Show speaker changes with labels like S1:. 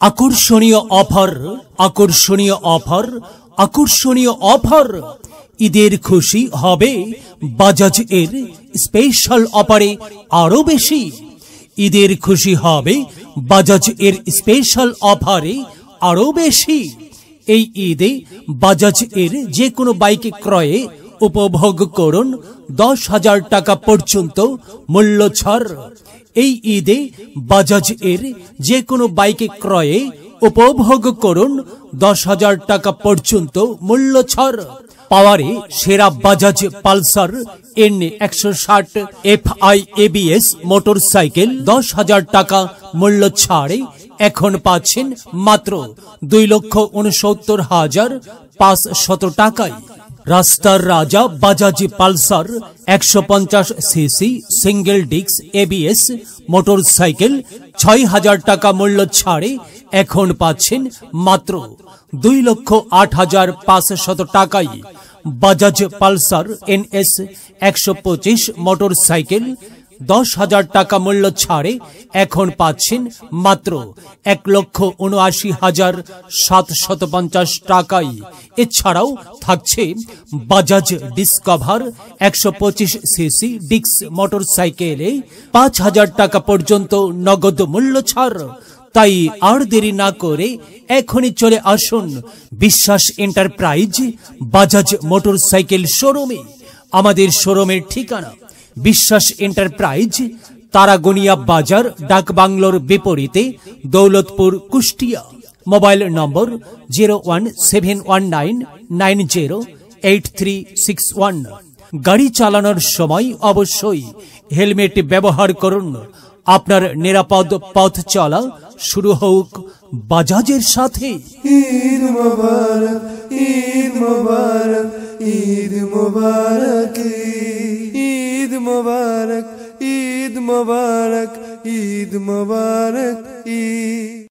S1: আকর্ষণীয় অফার, আকর্ষণীয় অফার, আকর্ষণীয় অফার। ঈদের খুশি হবে বাজাজ এর স্পেশাল অফারে আরো বেশি। ঈদের খুশি হবে বাজাজ এর স্পেশাল অফারে আরো বেশি। এই ঈদে বাজাজ এর যে কোনো বাইক ক্রয়ে উপভোগ করুন 10,000 টাকা পর্যন্ত মূল্য ছাড়। এই ঈদে বাজাজ এর যে কোনো বাইক ক্রয়ে উপভোগ করুন 10,000 টাকা পর্যন্ত মূল্য ছাড়। পাওয়ারে সেরা Bajaj Pulsar N160 FI ABS motorcycle 10,000 টাকা মূল্য ছাড়ে এখন পাচ্ছেন মাত্র 2,69,500 টাকায়। রাস্তার রাজা Bajaj Pulsar 150 CC single disc ABS motorcycle 6,000 টাকা মূল্য ছাড়ে এখন পাচ্ছেন মাত্র 2,08,500 টাকায়। বাজাজ পালসার NS 125 মোটরসাইকেল 10,000 টাকা মূল্য ছাড়ে এখন পাচ্ছেন মাত্র 1,79,750 টাকায়। এছাড়াও থাকছে বাজাজ ডিসকভার 125 সিসি ডিস্ক মোটরসাইকেলে 5,000 টাকা পর্যন্ত নগদ মূল্য ছাড়। তাই আর দেরি না করে এখনই চলে আসুন বিশ্বাস এন্টারপ্রাইজ বাজাজ মোটরসাইকেল শোরুমে। আমাদের শোরুমের ঠিকানা বিশ্বাস এন্টারপ্রাইজ, তারাগনিয়া বাজার, ডাক বাংলোর বিপরীতে, দৌলতপুর, কুষ্টিয়া। মোবাইল নম্বর 01719908361। গাড়ি চালানোর সময় অবশ্যই হেলমেট ব্যবহার করুন। আপনার নিরাপদ পথ চলা শুরু হোক বাজাজের সাথে।
S2: ঈদ মোবারক, ঈদ মোবারক, ঈদ মোবারক, ঈদ মোবারক, ঈদ মোবারক, ঈদ মোবারক, ঈদ।